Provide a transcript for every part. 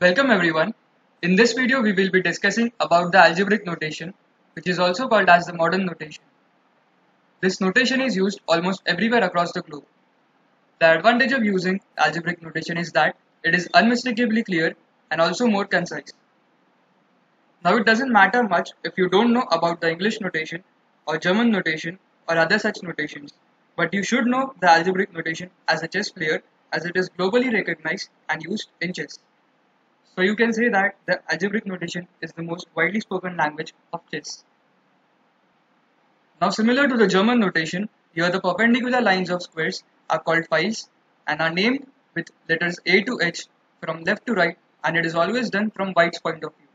Welcome everyone. In this video we will be discussing about the algebraic notation, which is also called as the modern notation. This notation is used almost everywhere across the globe. The advantage of using algebraic notation is that it is unmistakably clear and also more concise. Now it doesn't matter much if you don't know about the English notation or German notation or other such notations, but you should know the algebraic notation as a chess player, as it is globally recognized and used in chess. So you can say that the algebraic notation is the most widely spoken language of chess. Now similar to the German notation, here the perpendicular lines of squares are called files and are named with letters A to H from left to right, and it is always done from White's point of view.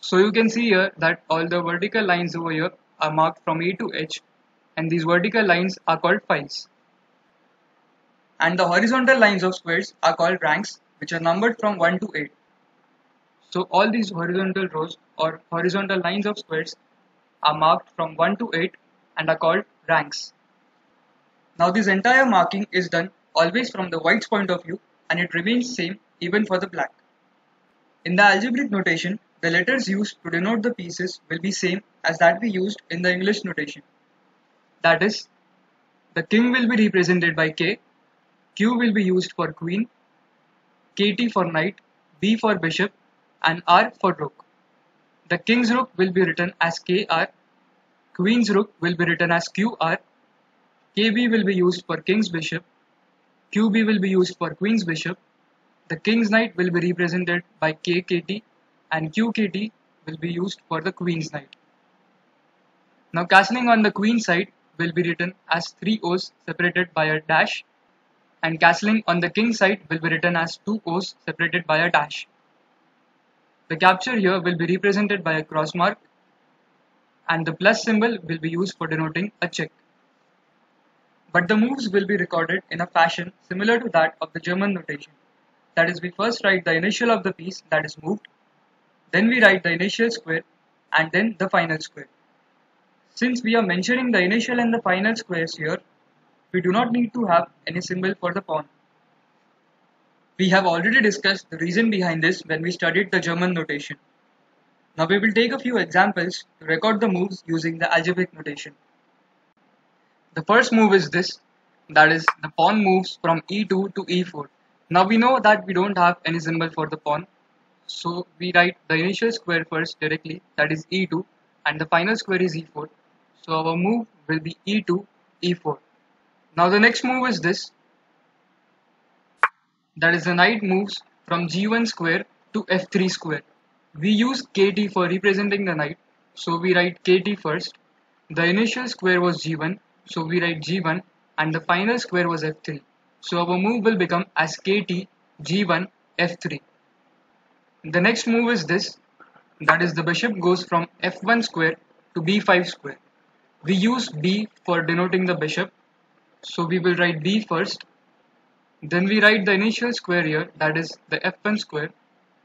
So you can see here that all the vertical lines over here are marked from A to H, and these vertical lines are called files. And the horizontal lines of squares are called ranks, which are numbered from 1 to 8. So all these horizontal rows or horizontal lines of squares are marked from 1 to 8 and are called ranks. Now this entire marking is done always from the White's point of view, and it remains same even for the black. In the algebraic notation, the letters used to denote the pieces will be same as that we used in the English notation. That is, the king will be represented by K, Q will be used for queen, KT for knight, B for bishop, and R for rook. The king's rook will be written as KR, queen's rook will be written as QR, KB will be used for king's bishop, QB will be used for queen's bishop, the king's knight will be represented by KKT, and QKT will be used for the queen's knight. Now castling on the queen side will be written as 3 O's separated by a dash, and castling on the king side will be written as 2 O's separated by a dash. The capture here will be represented by a cross mark, and the plus symbol will be used for denoting a check. But the moves will be recorded in a fashion similar to that of the German notation. That is, we first write the initial of the piece that is moved, then we write the initial square, and then the final square. Since we are mentioning the initial and the final squares here, we do not need to have any symbol for the pawn. We have already discussed the reason behind this when we studied the German notation. Now we will take a few examples to record the moves using the algebraic notation. The first move is this, that is, the pawn moves from E2 to E4. Now we know that we don't have any symbol for the pawn, so we write the initial square first directly, that is E2, and the final square is E4. So our move will be E2, E4. Now the next move is this, that is, the knight moves from G1 square to F3 square. We use KT for representing the knight, so we write KT first. The initial square was G1, so we write G1, and the final square was F3. So our move will become as KT, G1, F3. The next move is this, that is, the bishop goes from F1 square to B5 square. We use B for denoting the bishop, so we will write B first. Then we write the initial square here, that is the F1 square,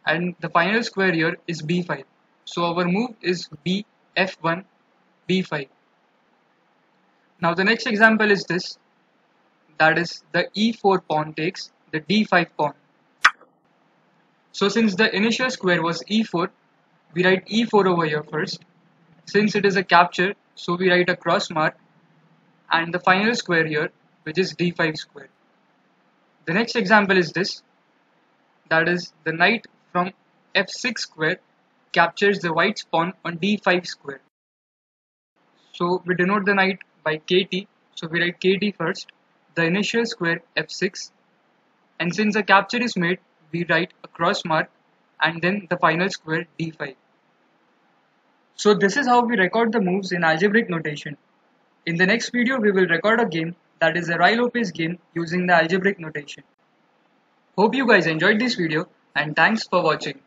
and the final square here is B5. So our move is B, F1, B5. Now the next example is this, that is the E4 pawn takes the D5 pawn. So since the initial square was E4, we write E4 over here first. Since it is a capture, so we write a cross mark, and the final square here, which is D5 square. The next example is this, that is the knight from F6 square captures the white's pawn on D5 square. So we denote the knight by KT, so we write KT first, the initial square F6, and since the capture is made, we write a cross mark and then the final square D5. So this is how we record the moves in algebraic notation. In the next video we will record a game, that is a Ruy Lopez game using the algebraic notation. Hope you guys enjoyed this video, and thanks for watching.